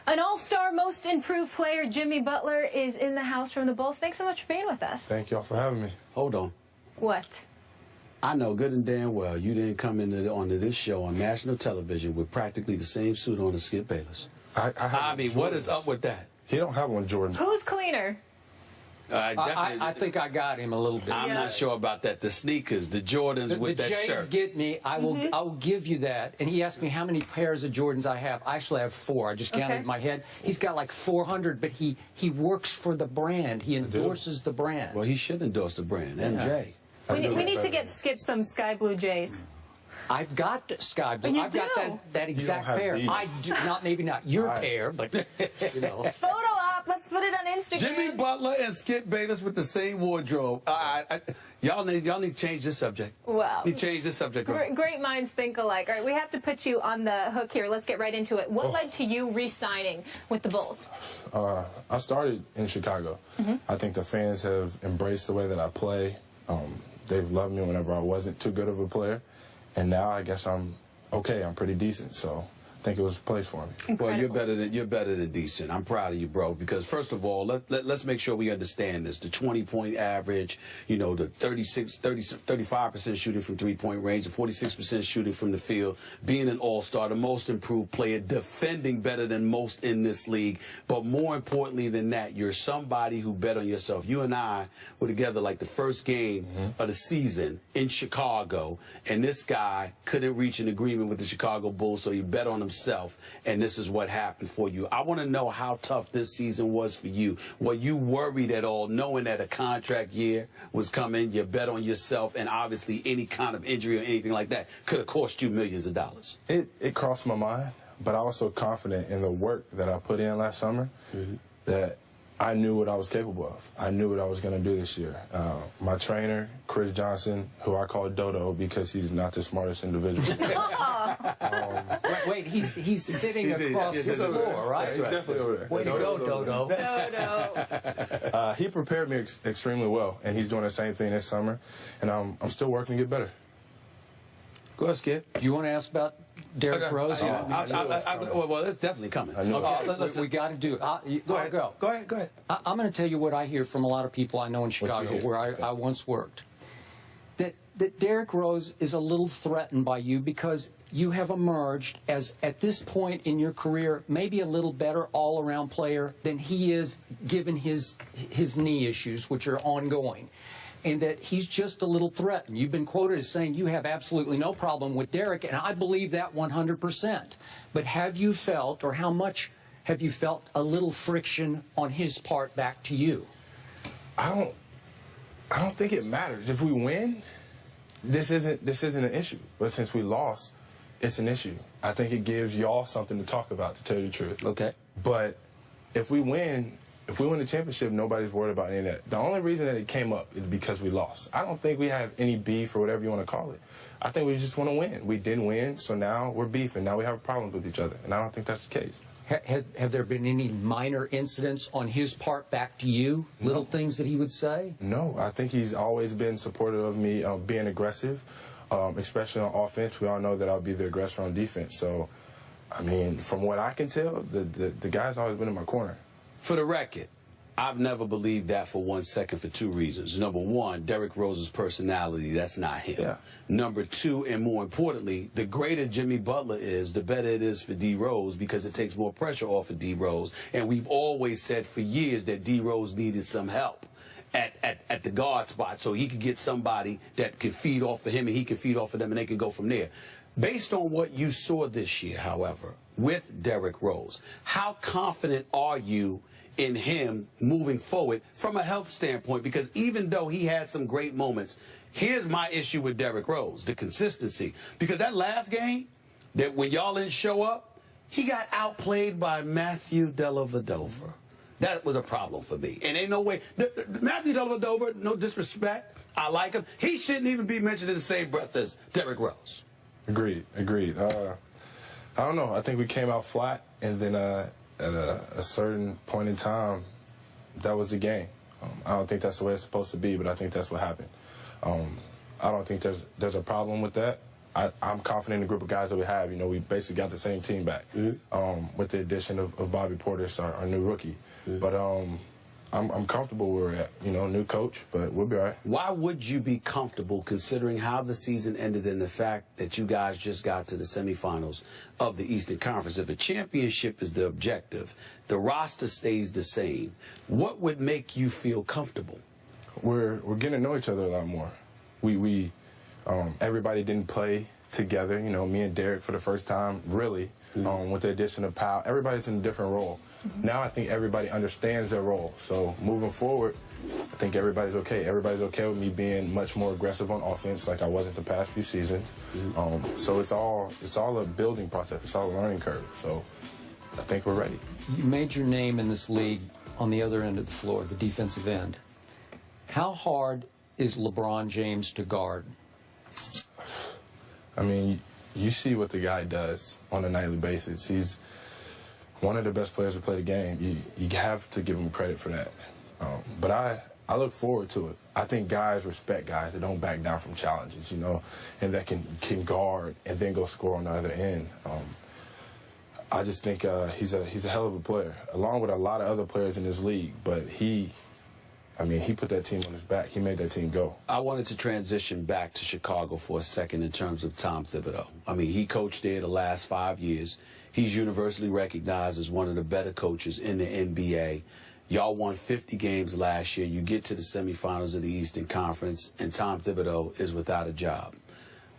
An all-star most improved player, Jimmy Butler, is in the house from the Bulls. Thanks so much for being with us. Thank y'all for having me. Hold on. What? I know good and damn well you didn't come onto this show on national television with practically the same suit on as Skip Bayless. I mean, what is up with that? He don't have one, Jordan. Who's cleaner? I think I got him a little bit. I'm not sure about that. The sneakers, the Jordans with that Jays shirt. Get me. I will give you that. And he asked me how many pairs of Jordans I have. I actually have 4. I just counted in my head. He's got like 400, but he works for the brand. He endorses the brand. Well, he should endorse the brand. MJ. We need to get Skip some sky blue Jays. I've got sky blue. I've got that exact pair. These. I do not, maybe not your pair, but you know. Photo op. Let's put it on Instagram. Jimmy Butler and Skip Bayless with the same wardrobe. Y'all need to change this subject. Wow. You change this subject. Great minds think alike. All right, we have to put you on the hook here. Let's get right into it. What led to you re-signing with the Bulls? I started in Chicago. I think the fans have embraced the way that I play. They've loved me whenever I wasn't too good of a player. And now I guess I'm okay. I'm pretty decent. So I think it was a place for me. Incredible. Well, you're better than decent. I'm proud of you, bro. Because first of all, let's make sure we understand this. The 20-point average, you know, the 35% shooting from three-point range, the 46% shooting from the field, being an all-star, the most improved player, defending better than most in this league. But more importantly than that, you're somebody who bet on yourself. You and I were together like the first game of the season in Chicago, and this guy couldn't reach an agreement with the Chicago Bulls, so he bet on himself, and this is what happened for you. I want to know how tough this season was for you. Were you worried at all, knowing that a contract year was coming, you bet on yourself, and obviously any kind of injury or anything like that could have cost you millions of dollars? It crossed my mind, but I was so confident in the work that I put in last summer that I knew what I was capable of. I knew what I was going to do this year. My trainer, Chris Johnson, who I call Dodo because he's not the smartest individual. Wait, he's sitting across the floor, right? He's definitely over there. Way to go, Dodo. No. He prepared me extremely well, and he's doing the same thing this summer, and I'm still working to get better. Go ahead, Skip. Do you want to ask about Derrick Rose? Well, it's definitely coming. Okay, we got to do it. Go ahead. I'm going to tell you what I hear from a lot of people I know in Chicago, where I once worked. That Derrick Rose is a little threatened by you because you have emerged as, at this point in your career, maybe a little better all-around player than he is, given his knee issues, which are ongoing. And that he's just a little threatened. You've been quoted as saying you have absolutely no problem with Derrick, and I believe that 100%. But have you felt, or how much have you felt, a little friction on his part back to you? I don't think it matters. If we win, this isn't an issue. But since we lost, it's an issue. I think it gives y'all something to talk about, to tell you the truth. Okay. But if we win the championship, nobody's worried about any of that. The only reason that it came up is because we lost. I don't think we have any beef or whatever you want to call it. I think we just want to win. We didn't win, so now we're beefing. Now we have problems with each other, and I don't think that's the case. Have there been any minor incidents on his part back to you? No. Little things that he would say? No, I think he's always been supportive of me being aggressive, especially on offense. We all know that I'll be the aggressor on defense. So, I mean, from what I can tell, the guy's always been in my corner. For the record, I've never believed that for 1 second for 2 reasons. Number one, Derrick Rose's personality, that's not him. Yeah. Number 2, and more importantly, the greater Jimmy Butler is, the better it is for D. Rose because it takes more pressure off of D. Rose. And we've always said for years that D. Rose needed some help at the guard spot so he could get somebody that could feed off of him and he could feed off of them and they could go from there. Based on what you saw this year, however, with Derrick Rose, how confident are you in him moving forward from a health standpoint? Because even though he had some great moments, here's my issue with Derrick Rose, the consistency. Because that last game, that when y'all didn't show up, he got outplayed by Matthew Dellavedova. That was a problem for me. And ain't no way. Matthew Dellavedova, no disrespect, I like him. He shouldn't even be mentioned in the same breath as Derrick Rose. Agreed. I don't know. I think we came out flat, and then at a certain point in time, that was the game. I don't think that's the way it's supposed to be, but I think that's what happened. I don't think there's a problem with that. I'm confident in the group of guys that we have. You know, we basically got the same team back with the addition of Bobby Portis, our new rookie. But I'm comfortable where we're at. You know, new coach, but we'll be all right. Why would you be comfortable considering how the season ended and the fact that you guys just got to the semifinals of the Eastern Conference? If a championship is the objective, the roster stays the same. What would make you feel comfortable? We're getting to know each other a lot more. We everybody didn't play together. You know, me and Derek for the first time, really, with the addition of Powell. Everybody's in a different role. Now I think everybody understands their role. So moving forward, I think everybody's okay. Everybody's okay with me being much more aggressive on offense like I wasn't the past few seasons. So it's all a building process. It's all a learning curve. So I think we're ready. You made your name in this league on the other end of the floor, the defensive end. How hard is LeBron James to guard? I mean, you see what the guy does on a nightly basis. He's one of the best players to play the game. You have to give him credit for that. But I look forward to it. I think guys respect guys that don't back down from challenges, you know, and that can guard and then go score on the other end. I just think he's a hell of a player, along with a lot of other players in this league. But he put that team on his back. He made that team go. I wanted to transition back to Chicago for a second in terms of Tom Thibodeau. I mean, he coached there the last 5 years. He's universally recognized as one of the better coaches in the NBA. Y'all won 50 games last year. You get to the semifinals of the Eastern Conference, and Tom Thibodeau is without a job.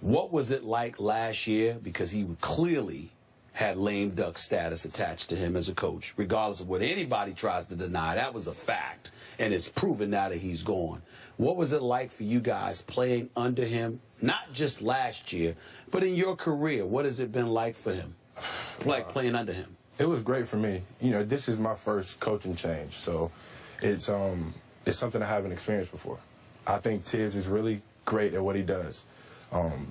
What was it like last year? Because he clearly had lame duck status attached to him as a coach, regardless of what anybody tries to deny. That was a fact, and it's proven now that he's gone. What was it like for you guys playing under him, not just last year, but in your career? What has it been like for him, playing under him? It was great for me. You know, this is my first coaching change, so it's something I haven't experienced before. I think Tibbs is really great at what he does.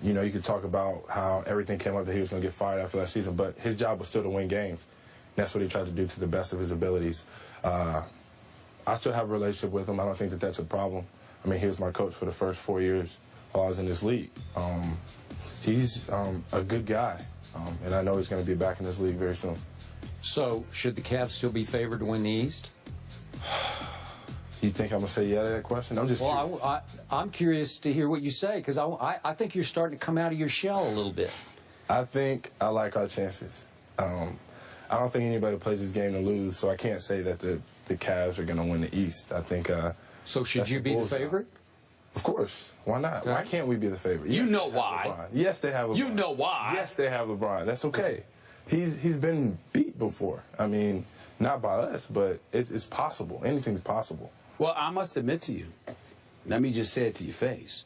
You know, you could talk about how everything came up that he was going to get fired after last season, but his job was still to win games. That's what he tried to do to the best of his abilities. I still have a relationship with him. I don't think that that's a problem. I mean, he was my coach for the first 4 years while I was in this league. He's a good guy, and I know he's going to be back in this league very soon. So, should the Cavs still be favored to win the East? You think I'm going to say yeah to that question? I'm just curious. Well, I'm curious to hear what you say, because I think you're starting to come out of your shell a little bit. I think I like our chances. I don't think anybody plays this game to lose, so I can't say that the Cavs are going to win the East. I think so should you be the favorite? Of course. Why not? Okay. Why can't we be the favorite? You Yes, know why. LeBron. Yes, they have LeBron. You know why. Yes, they have LeBron. That's okay. He's been beat before. I mean, not by us, but it's possible. Anything's possible. Well, I must admit to you, let me just say it to your face.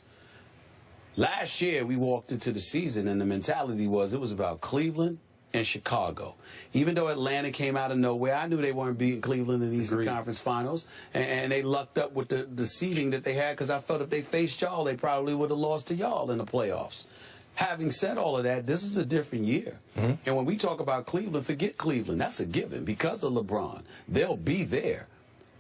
Last year, we walked into the season, and the mentality was it was about Cleveland and Chicago. Even though Atlanta came out of nowhere, I knew they weren't beating Cleveland in the Eastern Conference Finals, and they lucked up with the seeding that they had, because I felt if they faced y'all, they probably would have lost to y'all in the playoffs. Having said all of that, this is a different year. And when we talk about Cleveland, forget Cleveland. That's a given because of LeBron. They'll be there.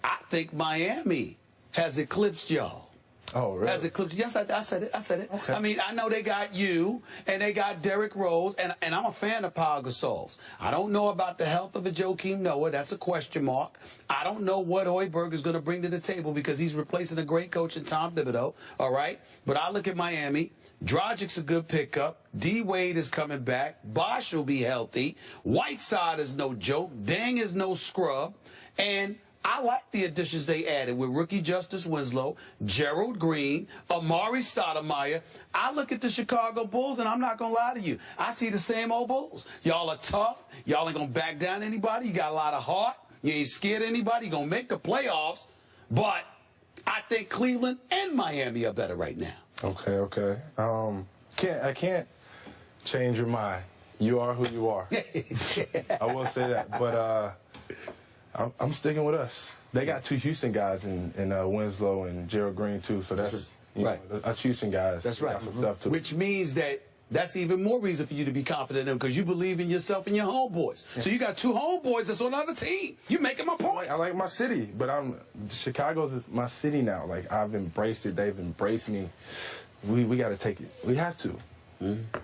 I think Miami has eclipsed y'all. Oh, really? Has eclipsed. Yes, I said it. I said it. Okay. I mean, I know they got you, and they got Derrick Rose, and I'm a fan of Pau Gasol's. I don't know about the health of a Joakim Noah. That's a question mark. I don't know what Hoiberg is going to bring to the table, because he's replacing a great coach in Tom Thibodeau, all right? But I look at Miami. Dragic's a good pickup. D-Wade is coming back. Bosh will be healthy. Whiteside is no joke. Deng is no scrub. And I like the additions they added with rookie Justice Winslow, Gerald Green, Amari Stoudemire. I look at the Chicago Bulls, and I'm not going to lie to you. I see the same old Bulls. Y'all are tough. Y'all ain't going to back down anybody. You got a lot of heart. You ain't scared of anybody. You're going to make the playoffs. But I think Cleveland and Miami are better right now. Okay. I can't change your mind. You are who you are. I will say that, but I'm sticking with us. They got two Houston guys in Winslow and Gerald Green too, so that's right. Us Houston guys. That's right. Got some stuff too. Which means that's even more reason for you to be confident in them, because you believe in yourself and your homeboys. Yeah. So you got two homeboys that's on another team. You making my point. I like my city, but Chicago's my city now. Like, I've embraced it. They've embraced me. We got to take it. We have to.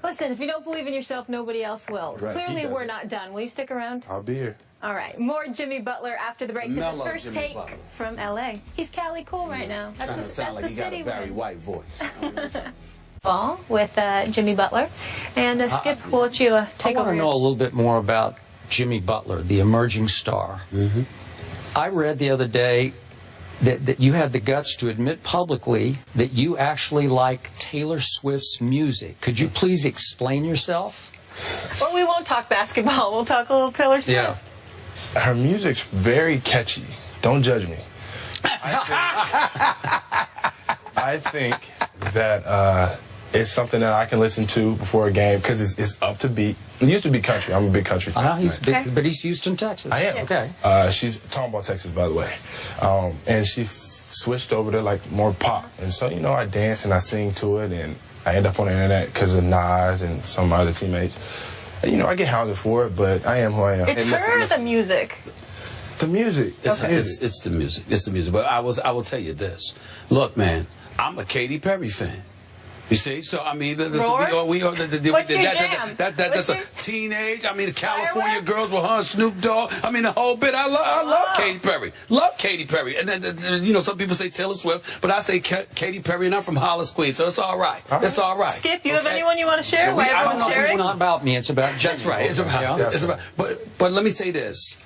Listen, if you don't believe in yourself, nobody else will. Right, Clearly, we're not done. Will you stick around? I'll be here. All right. More Jimmy Butler after the break. This is Mellow First Jimmy Take Butler. from L.A. He's Cali cool right now. That's Kind the, of sound that's like the he got city a Barry we're in. White voice. Ball with Jimmy Butler. And Skip, we'll let you take I over. want to know a little bit more about Jimmy Butler, the emerging star. I read the other day that you had the guts to admit publicly that you actually like Taylor Swift's music. Could you please explain yourself? Well, we won't talk basketball. We'll talk a little Taylor Swift. Yeah. Her music's very catchy. Don't judge me. I think that it's something that I can listen to before a game because it's up to beat. It used to be country. I'm a big country fan. I know he's big, but he's Houston, Texas. I am. Okay. She's talking about Texas, by the way. And she switched over to like more pop. And so, you know, I dance and I sing to it, and I end up on the internet because of Nas and some of my other teammates. And, you know, I get hounded for it, but I am who I am. It's her or the music? The music. It's the music. It's the music. But I will tell you this. Look, man, I'm a Katy Perry fan. You see? So, I mean, What's your jam? That's a teenage. I mean, the California Fireworks? girls with her and Snoop Dogg. I mean, the whole bit. I love Katy Perry. Love Katy Perry. And then, you know, some people say Taylor Swift, but I say Katy Perry, and I'm from Hollis, Queens, so it's all right. It's all right. Skip, you have anyone you want to share? Why I don't everyone's know. sharing? It's not about me. It's about Jimmy. That's right. It's about. Yeah. It's about. But let me say this: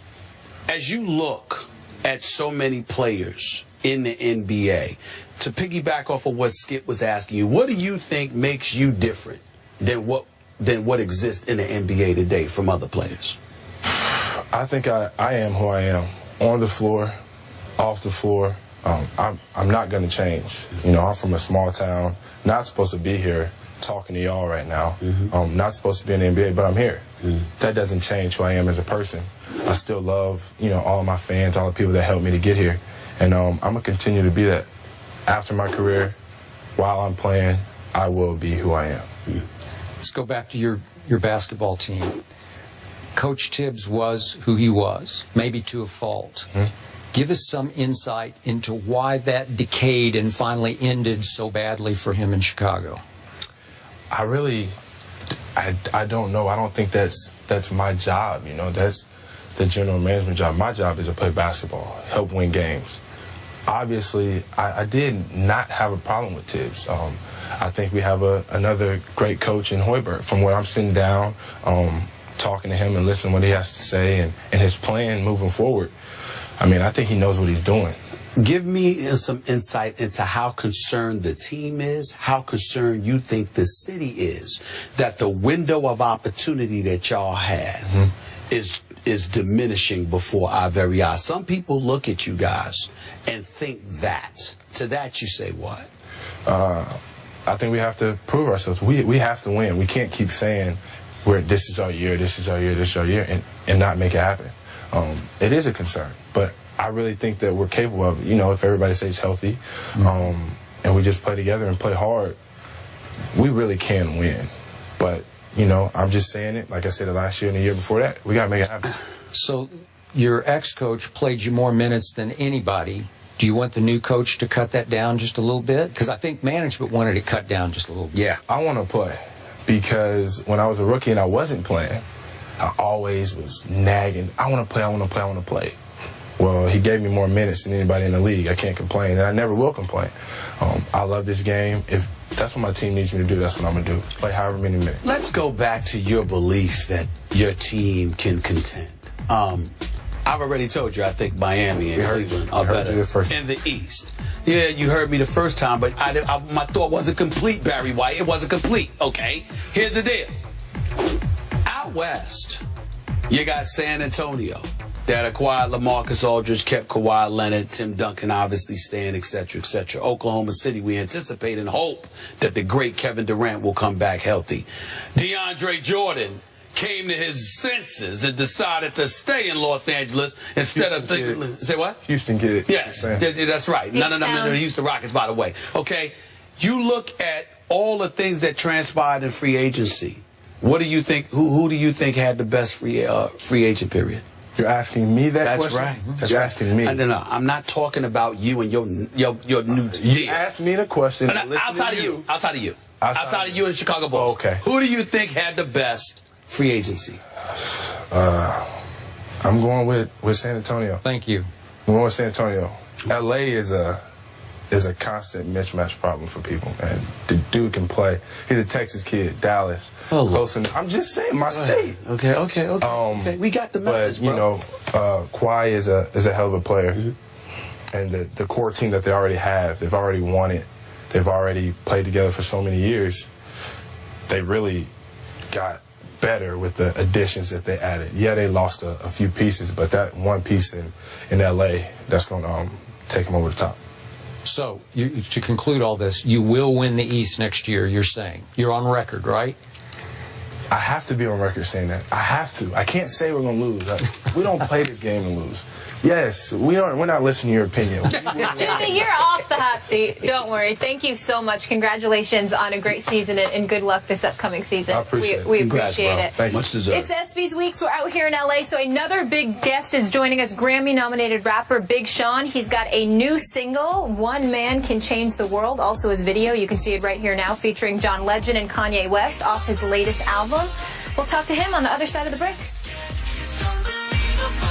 as you look at so many players in the NBA, to piggyback off of what Skip was asking you, what do you think makes you different than what exists in the NBA today from other players? I think I am who I am. On the floor, off the floor. I'm not going to change. You know, I'm from a small town, not supposed to be here talking to y'all right now. Not supposed to be in the NBA, but I'm here. That doesn't change who I am as a person. I still love, you know, all of my fans, all the people that helped me to get here. And I'm going to continue to be that. After my career, while I'm playing, I will be who I am. Let's go back to your basketball team. Coach Tibbs was who he was, maybe to a fault. Give us some insight into why that decayed and finally ended so badly for him in Chicago. I don't know. I don't think that's my job. You know, that's the general management job. My job is to play basketball, help win games. Obviously, I did not have a problem with Tibbs. I think we have another great coach in Hoiberg. From where I'm sitting down, talking to him and listening to what he has to say and his plan moving forward, I mean, I think he knows what he's doing. Give me some insight into how concerned the team is, how concerned you think the city is, that the window of opportunity that y'all have is diminishing before our very eyes. Some people look at you guys and think that. To that you say what? I think we have to prove ourselves. We have to win. We can't keep saying this is our year, this is our year, this is our year, and not make it happen. It is a concern, but I really think that we're capable of it. You know, if everybody stays healthy and we just play together and play hard, we really can win. But, you know, I'm just saying it. Like I said, last year and the year before that, we got to make it happen. So your ex-coach played you more minutes than anybody. Do you want the new coach to cut that down just a little bit? Because I think management wanted it cut down just a little bit. Yeah, I want to play because when I was a rookie and I wasn't playing, I always was nagging, I want to play, I want to play, I want to play. Well, he gave me more minutes than anybody in the league. I can't complain, and I never will complain. I love this game. If that's what my team needs me to do, that's what I'm going to do. Play however many minutes. Let's go back to your belief that your team can contend. I've already told you I think Miami and Cleveland are better in the East. Yeah, you heard me the first time, but my thought wasn't complete, Barry White. It wasn't complete, okay? Here's the deal. Out West, you got San Antonio that acquired LaMarcus Aldridge, kept Kawhi Leonard, Tim Duncan obviously staying, etc., etc. Oklahoma City, we anticipate and hope that the great Kevin Durant will come back healthy. DeAndre Jordan came to his senses and decided to stay in Los Angeles instead of thinking. Say what? Houston kid. Yes, that's right. No, the Houston Rockets, by the way. Okay, you look at all the things that transpired in free agency. What do you think? Who do you think had the best free agent period? You're asking me that question? That's right. That's You're right. asking me. No, I'm not talking about you and your new deal. You asked me the question. Outside of you. Outside of you and the Chicago Bulls. Okay. Who do you think had the best free agency? I'm going with San Antonio. Thank you. I'm going with San Antonio. LA is a constant mismatch problem for people, man. The dude can play. He's a Texas kid, Dallas. Oh, close enough. I'm just saying, my state. Okay. We got the message, but, you know, Kawhi is a hell of a player. Mm-hmm. And the core team that they already have, they've already won it. They've already played together for so many years. They really got better with the additions that they added. Yeah, they lost a few pieces, but that one piece in LA, that's going to take them over the top. So, to conclude all this, you will win the East next year, you're saying. You're on record, right? I have to be on record saying that. I have to. I can't say we're going to lose. We don't play this game and lose. Yes, we're not listening to your opinion. Jimmy, you're off the hot seat. Don't worry. Thank you so much. Congratulations on a great season and good luck this upcoming season. I appreciate it. We Congrats, appreciate bro. it. Thank you. Much deserved. It's ESPY's Weeks. We're out here in LA, so another big guest is joining us, Grammy-nominated rapper Big Sean. He's got a new single, One Man Can Change the World, also his video. You can see it right here now, featuring John Legend and Kanye West off his latest album. We'll talk to him on the other side of the break.